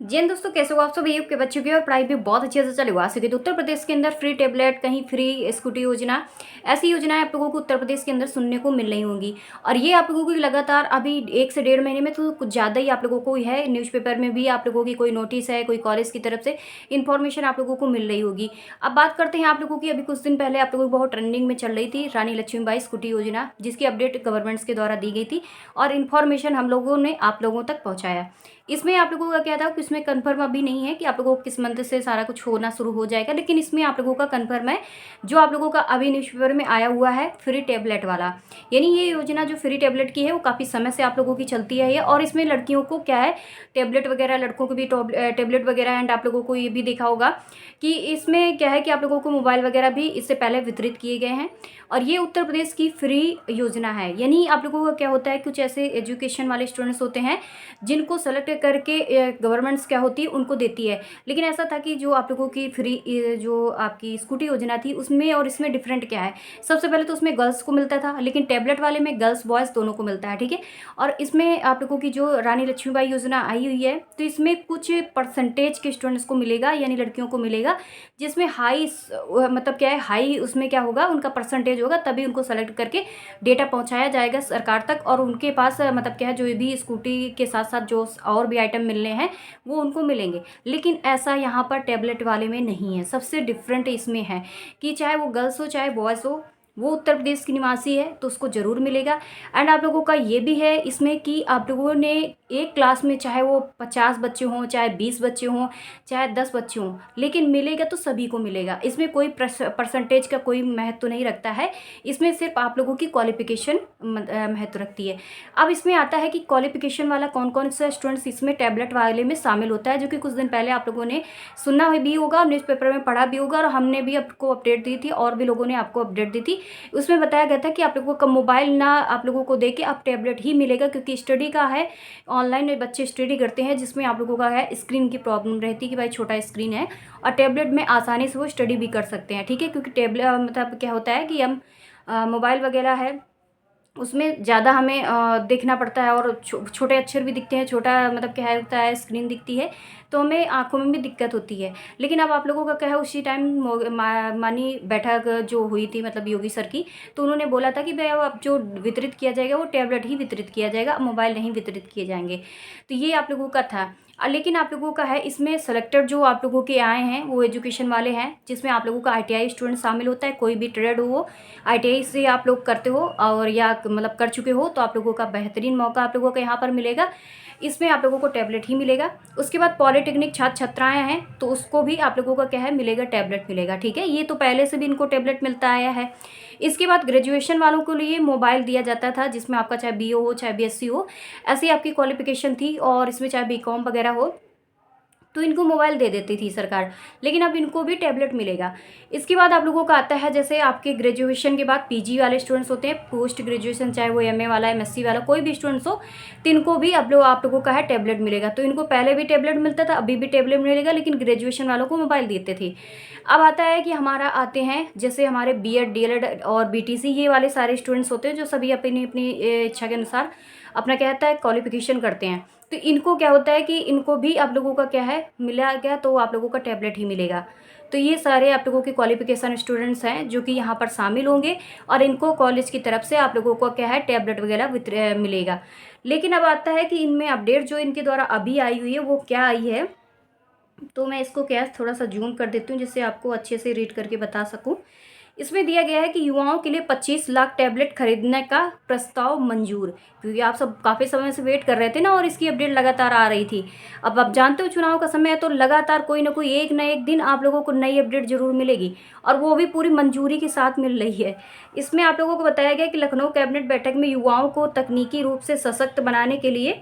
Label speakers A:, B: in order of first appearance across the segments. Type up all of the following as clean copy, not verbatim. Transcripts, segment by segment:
A: जी हाँ, दोस्तों कैसे हो आप सब। यूप के बच्चों की और पढ़ाई भी बहुत अच्छे से चले हुआ सके। तो उत्तर प्रदेश के अंदर फ्री टेबलेट, कहीं फ्री स्कूटी योजना, ऐसी योजनाएं आप लोगों को उत्तर प्रदेश के अंदर सुनने को मिल रही होंगी। और ये आप लोगों को लगातार अभी 1 से 1.5 महीने में तो कुछ ज़्यादा ही आप लोगों को है। न्यूज़पेपर में भी आप लोगों की कोई नोटिस है, कोई कॉलेज की तरफ से इन्फॉर्मेशन आप लोगों को मिल रही होगी। अब बात करते हैं आप लोगों की। अभी कुछ दिन पहले आप लोगों को बहुत ट्रेंडिंग में चल रही थी रानी लक्ष्मीबाई स्कूटी योजना, जिसकी अपडेट गवर्नमेंट्स के द्वारा दी गई थी और इन्फॉर्मेशन हम लोगों ने आप लोगों तक पहुँचाया। इसमें आप लोगों का क्या था कि इसमें कन्फर्म अभी नहीं है कि आप लोगों को किस मंथ से सारा कुछ होना शुरू हो जाएगा, लेकिन इसमें आप लोगों का कन्फर्म है जो आप लोगों का अभी न्यूज़पेपर में आया हुआ है फ्री टैबलेट वाला। यानी ये योजना जो फ्री टैबलेट की है वो काफ़ी समय से आप लोगों की चलती है ये। और इसमें लड़कियों को क्या है, टैबलेट वगैरह, लड़कों को भी टैबलेट वगैरह। एंड आप लोगों को ये भी देखा होगा कि इसमें क्या है कि आप लोगों को मोबाइल वगैरह भी इससे पहले वितरित किए गए हैं। और ये उत्तर प्रदेश की फ्री योजना है। यानी आप लोगों का क्या होता है, कुछ ऐसे एजुकेशन वाले स्टूडेंट्स होते हैं जिनको सेलेक्ट करके गवर्नमेंट्स क्या होती है उनको देती है। लेकिन ऐसा था कि जो आप लोगों की फ्री जो आपकी स्कूटी योजना थी उसमें और इसमें डिफरेंट क्या है। सबसे पहले तो उसमें गर्ल्स को मिलता था, लेकिन टैबलेट वाले में गर्ल्स बॉयज़ दोनों को मिलता है, ठीक है। और इसमें आप लोगों की जो रानी लक्ष्मीबाई योजना आई हुई है तो इसमें कुछ परसेंटेज के स्टूडेंट्स को मिलेगा, यानी लड़कियों को मिलेगा, जिसमें हाई मतलब क्या है, हाई उसमें क्या होगा, उनका परसेंटेज होगा, तभी उनको सेलेक्ट करके डेटा पहुंचाया जाएगा सरकार तक। और उनके पास मतलब क्या है, जो भी स्कूटी के साथ साथ जो और भी आइटम मिलने हैं वो उनको मिलेंगे। लेकिन ऐसा यहाँ पर टैबलेट वाले में नहीं है। सबसे डिफरेंट इसमें है कि चाहे वो गर्ल्स हो चाहे बॉयज़ हो, वो उत्तर प्रदेश की निवासी है तो उसको ज़रूर मिलेगा। एंड आप लोगों का ये भी है इसमें कि आप लोगों ने एक क्लास में चाहे वो 50 बच्चे हों, चाहे 20 बच्चे हों, चाहे 10 बच्चे हों, लेकिन मिलेगा तो सभी को मिलेगा। इसमें कोई परसेंटेज का कोई महत्व नहीं रखता है। इसमें सिर्फ आप लोगों की क्वालिफिकेशन महत्व रखती है। अब इसमें आता है कि क्वालिफिकेशन वाला कौन कौन सा स्टूडेंट्स इसमें टैबलेट वाले में शामिल होता है, जो कि कुछ दिन पहले आप लोगों ने सुना भी होगा, न्यूज़पेपर में पढ़ा भी होगा, और हमने भी आपको अपडेट दी थी और भी लोगों ने आपको अपडेट दी थी। उसमें बताया गया था कि आप लोगों का मोबाइल ना आप लोगों को दे के अब टैबलेट ही मिलेगा, क्योंकि स्टडी का है, ऑनलाइन में बच्चे स्टडी करते हैं, जिसमें आप लोगों का है स्क्रीन की प्रॉब्लम रहती है कि भाई छोटा स्क्रीन है, और टैबलेट में आसानी से वो स्टडी भी कर सकते हैं, ठीक है। क्योंकि टैबलेट मतलब क्या होता है कि हम मोबाइल वगैरह है उसमें ज़्यादा हमें देखना पड़ता है, और छोटे अक्षर भी दिखते हैं, छोटा मतलब क्या होता है, स्क्रीन दिखती है, तो हमें आंखों में भी दिक्कत होती है। लेकिन अब आप लोगों का क्या है, उसी टाइम मानी बैठक जो हुई थी मतलब योगी सर की, तो उन्होंने बोला था कि भाई अब जो वितरित किया जाएगा वो टैबलेट ही वितरित किया जाएगा, मोबाइल नहीं वितरित किए जाएंगे। तो ये आप लोगों का था। लेकिन आप लोगों का है इसमें सेलेक्टेड जो आप लोगों के आए हैं वो एजुकेशन वाले हैं, जिसमें आप लोगों का ITI स्टूडेंट शामिल होता है। कोई भी ट्रेड हो, ITI से आप लोग करते हो और या मतलब कर चुके हो, तो आप लोगों का बेहतरीन मौका आप लोगों को यहाँ पर मिलेगा। इसमें आप लोगों को टैबलेट ही मिलेगा। उसके बाद पॉलिटेक्निक छात्र छात्राएँ हैं तो उसको भी आप लोगों का क्या है, मिलेगा, टैबलेट मिलेगा, ठीक है। ये तो पहले से भी इनको टैबलेट मिलता आया है। इसके बाद ग्रेजुएशन वालों के लिए मोबाइल दिया जाता था, जिसमें आपका चाहे BO हो चाहे BSc हो, ऐसी आपकी क्वालिफिकेशन थी, और इसमें चाहे BCom वगैरह हो तो इनको मोबाइल दे देती थी सरकार। लेकिन अब इनको भी टैबलेट मिलेगा। इसके बाद आप लोगों का आता है, जैसे आपके ग्रेजुएशन के बाद PG वाले स्टूडेंट्स होते हैं, पोस्ट ग्रेजुएशन, चाहे वो MA वाला, MSc वाला, कोई भी स्टूडेंट्स हो, तो इनको भी आप लोगों का है टैबलेट मिलेगा। तो इनको पहले भी टैबलेट मिलता था, अभी भी टैबलेट मिलेगा, लेकिन ग्रेजुएशन वालों को मोबाइल देते थे। अब आता है कि हमारा आते हैं जैसे हमारे BEd DLEd और BTC, ये वाले सारे स्टूडेंट्स होते हैं जो सभी अपनी अपनी इच्छा के अनुसार अपना क्या होता है क्वालिफिकेशन करते हैं। तो इनको क्या होता है कि इनको भी आप लोगों का क्या है मिला गया, तो आप लोगों का टैबलेट ही मिलेगा। तो ये सारे आप लोगों के क्वालिफिकेशन स्टूडेंट्स हैं जो कि यहाँ पर शामिल होंगे, और इनको कॉलेज की तरफ से आप लोगों को क्या है टैबलेट वगैरह मिलेगा। लेकिन अब आता है कि इनमें अपडेट जो इनके द्वारा अभी आई हुई है वो क्या आई है, तो मैं इसको क्या थोड़ा सा जूम कर देती हूँ जिससे आपको अच्छे से रीड करके बता सकूँ। इसमें दिया गया है कि युवाओं के लिए 25 लाख टैबलेट खरीदने का प्रस्ताव मंजूर। क्योंकि आप सब काफ़ी समय से वेट कर रहे थे ना, और इसकी अपडेट लगातार आ रही थी। अब आप जानते हो चुनाव का समय है, तो लगातार कोई ना कोई एक ना एक दिन आप लोगों को नई अपडेट जरूर मिलेगी, और वो भी पूरी मंजूरी के साथ मिल रही है। इसमें आप लोगों को बताया गया कि लखनऊ कैबिनेट बैठक में युवाओं को तकनीकी रूप से सशक्त बनाने के लिए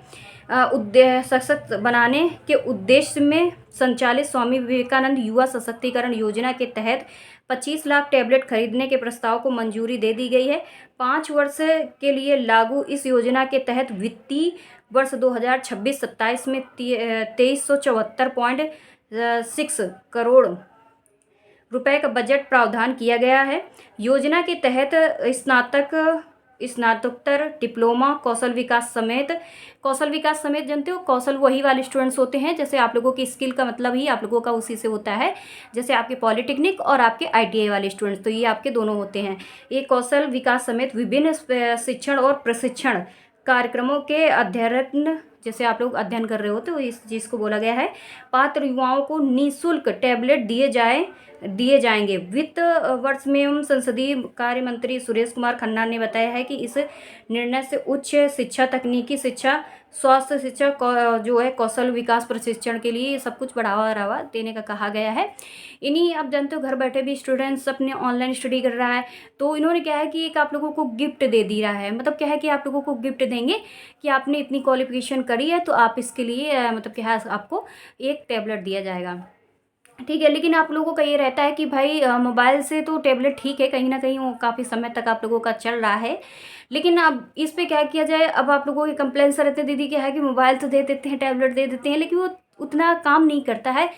A: सशक्त बनाने के उद्देश्य में संचालित स्वामी विवेकानंद युवा सशक्तिकरण योजना के तहत 25 लाख टैबलेट खरीदने के प्रस्ताव को मंजूरी दे दी गई है। 5 वर्ष के लिए लागू इस योजना के तहत वित्तीय वर्ष 2026-27 में 2374.6 करोड़ रुपए का बजट प्रावधान किया गया है। योजना के तहत स्नातक स्नातकोत्तर, डिप्लोमा, कौशल विकास समेत जानते हो, कौशल वही वाले स्टूडेंट्स होते हैं, जैसे आप लोगों की स्किल का मतलब ही आप लोगों का उसी से होता है, जैसे आपके पॉलिटेक्निक और आपके ITI वाले स्टूडेंट्स, तो ये आपके दोनों होते हैं। ये कौशल विकास समेत विभिन्न शिक्षण और प्रशिक्षण कार्यक्रमों के अध्ययन, जैसे आप लोग अध्ययन कर रहे हो तो इस चीज़ को बोला गया है। पात्र युवाओं को निःशुल्क टैबलेट दिए जाएंगे। वित्त वर्ष में एवं संसदीय कार्य मंत्री सुरेश कुमार खन्ना ने बताया है कि इस निर्णय से उच्च शिक्षा, तकनीकी शिक्षा, स्वास्थ्य शिक्षा, जो है कौशल विकास प्रशिक्षण के लिए सब कुछ बढ़ावा देने का कहा गया है। इन्हीं आप जानते हो घर बैठे भी स्टूडेंट्स अपने ऑनलाइन स्टडी कर रहा है, तो इन्होंने क्या है कि एक आप लोगों को गिफ्ट दे दिया है। मतलब क्या है कि आप लोगों को गिफ्ट देंगे कि आपने इतनी क्वालिफिकेशन करी है तो आप इसके लिए मतलब क्या है आपको एक टैबलेट दिया जाएगा, ठीक है। लेकिन आप लोगों का ये रहता है कि भाई मोबाइल से तो टैबलेट ठीक है, कहीं ना कहीं वो काफ़ी समय तक आप लोगों का चल रहा है, लेकिन अब इस पे क्या किया जाए। अब आप लोगों के कंप्लेंट्स रहते हैं दीदी क्या है कि मोबाइल तो दे देते हैं, टैबलेट दे देते हैं, लेकिन वो उतना काम नहीं करता है।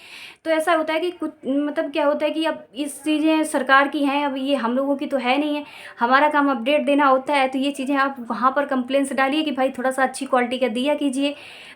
A: तो ऐसा होता है कि कुछ मतलब क्या होता है कि अब इस चीज़ें सरकार की हैं, अब ये हम लोगों की तो है नहीं है, हमारा काम अपडेट देना होता है। तो ये चीज़ें आप वहाँ पर कंप्लेंट्स डालिए कि भाई थोड़ा सा अच्छी क्वालिटी का दिया कीजिए।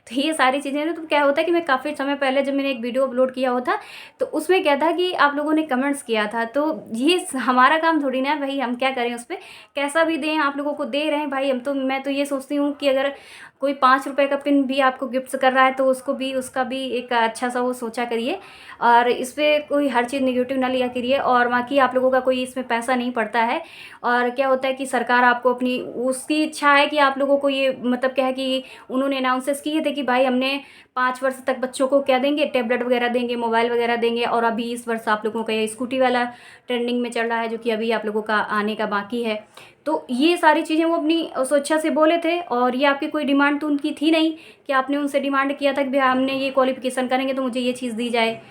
A: तो ये सारी चीज़ें ना, तो क्या होता है कि मैं काफ़ी समय पहले जब मैंने एक वीडियो अपलोड किया हुआ था तो उसमें क्या था कि आप लोगों ने कमेंट्स किया था, तो ये हमारा काम थोड़ी ना है भाई, हम क्या करें उस पर, कैसा भी दें, आप लोगों को दे रहे हैं भाई। हम तो मैं तो ये सोचती हूँ कि अगर कोई 5 रुपए का पिन भी आपको गिफ्ट कर रहा है तो उसका भी एक अच्छा सा वो सोचा करिए, और इस पर कोई हर चीज़ नेगेटिव ना लिया करिए। और बाकी आप लोगों का कोई इसमें पैसा नहीं पड़ता है, और क्या होता है कि सरकार आपको अपनी उसकी इच्छा है कि आप लोगों को ये मतलब क्या है कि उन्होंने अनाउंसेस किए थे कि भाई हमने 5 वर्ष तक बच्चों को क्या देंगे, टैबलेट वगैरह देंगे, मोबाइल वगैरह देंगे। और अभी इस वर्ष आप लोगों का ये स्कूटी वाला ट्रेंडिंग में चल रहा है, जो कि अभी आप लोगों का आने का बाकी है। तो ये सारी चीज़ें वो अपनी स्वेच्छा से बोले थे, और ये आपकी कोई डिमांड तो उनकी थी नहीं कि आपने उनसे डिमांड किया था कि भाई हमने ये क्वालिफिकेशन करेंगे तो मुझे ये चीज़ दी जाए।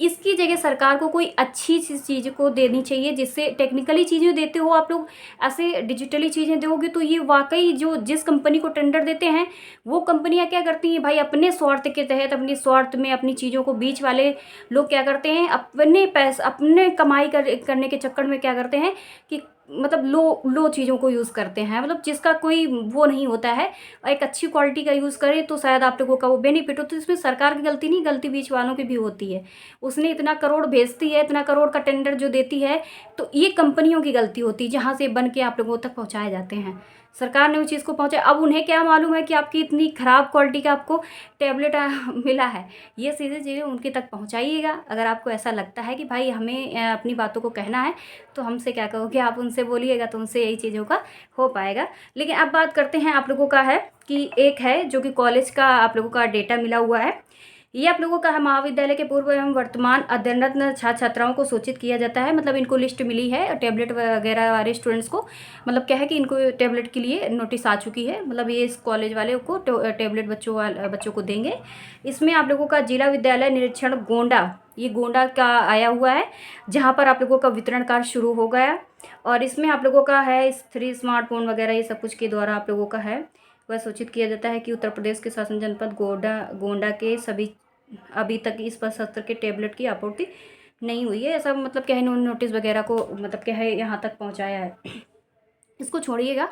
A: इसकी जगह सरकार को कोई अच्छी चीज़ को देनी चाहिए, जिससे टेक्निकली चीज़ें देते हो आप लोग, ऐसे डिजिटली चीज़ें दोगे तो ये वाकई जो जिस कंपनी को टेंडर देते हैं वो कंपनियां क्या करती हैं भाई, अपने स्वार्थ के तहत, अपनी स्वार्थ में अपनी चीज़ों को, बीच वाले लोग क्या करते हैं अपने पैसे, अपने कमाई करने के चक्कर में क्या करते हैं कि मतलब लो चीज़ों को यूज़ करते हैं, मतलब जिसका कोई वो नहीं होता है। और एक अच्छी क्वालिटी का यूज़ करें तो शायद आप लोगों का वो बेनिफिट हो। तो इसमें सरकार की गलती नहीं, गलती बीच वालों की भी होती है। उसने इतना करोड़ भेजती है, इतना करोड़ का टेंडर जो देती है, तो ये कंपनियों की गलती होती है जहाँ से बन के आप लोगों तक पहुँचाए जाते हैं। सरकार ने उस चीज़ को पहुँचाया, अब उन्हें क्या मालूम है कि आपकी इतनी ख़राब क्वालिटी का आपको टैबलेट मिला है। ये सीधे चीज़ें उनके तक पहुँचाइएगा। अगर आपको ऐसा लगता है कि भाई हमें अपनी बातों को कहना है तो हमसे क्या कहोगे, आप उनसे बोलिएगा तो उनसे यही चीज़ों का हो पाएगा। लेकिन अब बात करते हैं आप लोगों का है कि एक है जो कि कॉलेज का आप लोगों का डेटा मिला हुआ है। ये आप लोगों का है, महाविद्यालय के पूर्व एवं वर्तमान अध्ययनरत छात्र छात्राओं को सूचित किया जाता है। मतलब इनको लिस्ट मिली है टैबलेट वगैरह वाले स्टूडेंट्स को, मतलब क्या है कि इनको टैबलेट के लिए नोटिस आ चुकी है। मतलब ये इस कॉलेज वाले को टैबलेट बच्चों को देंगे। इसमें आप लोगों का जिला विद्यालय निरीक्षण गोंडा, ये गोंडा का आया हुआ है, जहाँ पर आप लोगों का वितरण कार्य शुरू हो गया। और इसमें आप लोगों का है इस 3 स्मार्टफोन वगैरह ये सब कुछ के द्वारा आप लोगों का है वह सूचित किया जाता है कि उत्तर प्रदेश के शासन जनपद गोंडा के सभी अभी तक इस पर सत्र के टैबलेट की आपूर्ति नहीं हुई है। ऐसा मतलब क्या है, इन्होंने नोटिस वगैरह को मतलब क्या है यहाँ तक पहुँचाया है। इसको छोड़िएगा,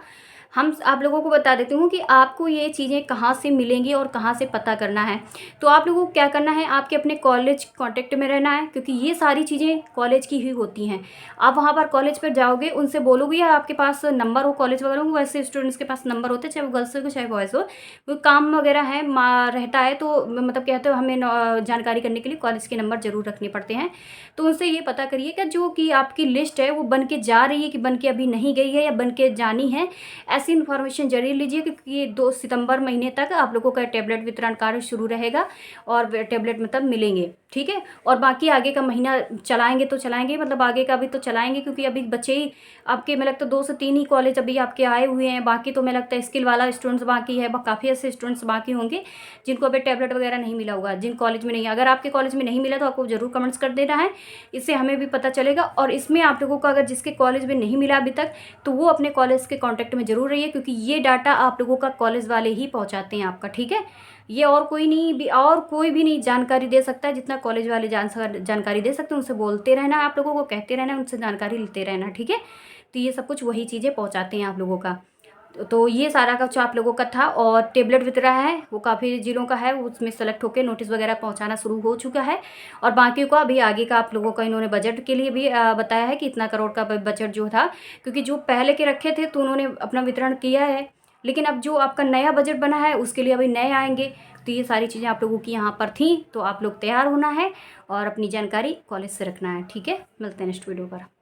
A: हम आप लोगों को बता देती हूँ कि आपको ये चीज़ें कहाँ से मिलेंगी और कहाँ से पता करना है। तो आप लोगों को क्या करना है, आपके अपने कॉलेज कांटेक्ट में रहना है, क्योंकि ये सारी चीज़ें कॉलेज की ही होती हैं। आप वहाँ पर कॉलेज पर जाओगे, उनसे बोलोगे या आपके पास नंबर हो कॉलेज वगैरह हो, वैसे स्टूडेंट्स के पास नंबर होते हैं, चाहे वो गर्ल्स हो चाहे बॉयज़ हो, कोई काम वगैरह है रहता है तो मतलब कहते हो हमें जानकारी करने के लिए कॉलेज के नंबर ज़रूर रखने पड़ते हैं। तो उनसे ये पता करिए कि जो कि आपकी लिस्ट है वो बन के जा रही है कि बन के अभी नहीं गई है या बन के जानी है, ऐसी इन्फॉर्मेशन जरूर लीजिए। क्योंकि ये 2 सितंबर महीने तक आप लोगों का टैबलेट वितरण कार्य शुरू रहेगा और टैबलेट मतलब मिलेंगे, ठीक है। और बाकी आगे का महीना चलाएंगे तो चलाएंगे, मतलब आगे का भी तो चलाएंगे, क्योंकि अभी बच्चे ही आपके मैं लगता है 2 से 3 ही कॉलेज अभी आपके आए हुए हैं। बाकी तो मैं लगता है स्किल वाला स्टूडेंट्स बाकी है, काफ़ी ऐसे स्टूडेंट्स बाकी होंगे जिनको अभी टैबलेट वगैरह नहीं मिला होगा, जिन कॉलेज में नहीं। अगर आपके कॉलेज में नहीं मिला तो आपको जरूर कमेंट्स कर देना है, इससे हमें भी पता चलेगा। और इसमें आप लोगों को अगर जिसके कॉलेज में नहीं मिला अभी तक तो वो अपने कॉलेज के कॉन्टैक्ट में जरूर रहिए, क्योंकि ये डाटा आप लोगों का कॉलेज वाले ही पहुंचाते हैं आपका, ठीक है। ये और कोई नहीं, और कोई भी नहीं जानकारी दे सकता है जितना कॉलेज वाले जानकारी दे सकते हैं। उनसे बोलते रहना, आप लोगों को कहते रहना, उनसे जानकारी लेते रहना, ठीक है। तो ये सब कुछ वही चीज़ें पहुंचाते हैं आप लोगों का। तो ये सारा कुछ आप लोगों का था। और टेबलेट वितरण है वो काफ़ी ज़िलों का है, उसमें सेलेक्ट होकर नोटिस वगैरह पहुंचाना शुरू हो चुका है। और बाकी को अभी आगे का आप लोगों का इन्होंने बजट के लिए भी बताया है कि इतना करोड़ का बजट जो था, क्योंकि जो पहले के रखे थे तो उन्होंने अपना वितरण किया है, लेकिन अब जो आपका नया बजट बना है उसके लिए अभी नए आएंगे। तो ये सारी चीज़ें आप लोगों की यहाँ पर थी, तो आप लोग तैयार होना है और अपनी जानकारी कॉलेज से रखना है। ठीक है, मिलते हैं नेक्स्ट वीडियो पर।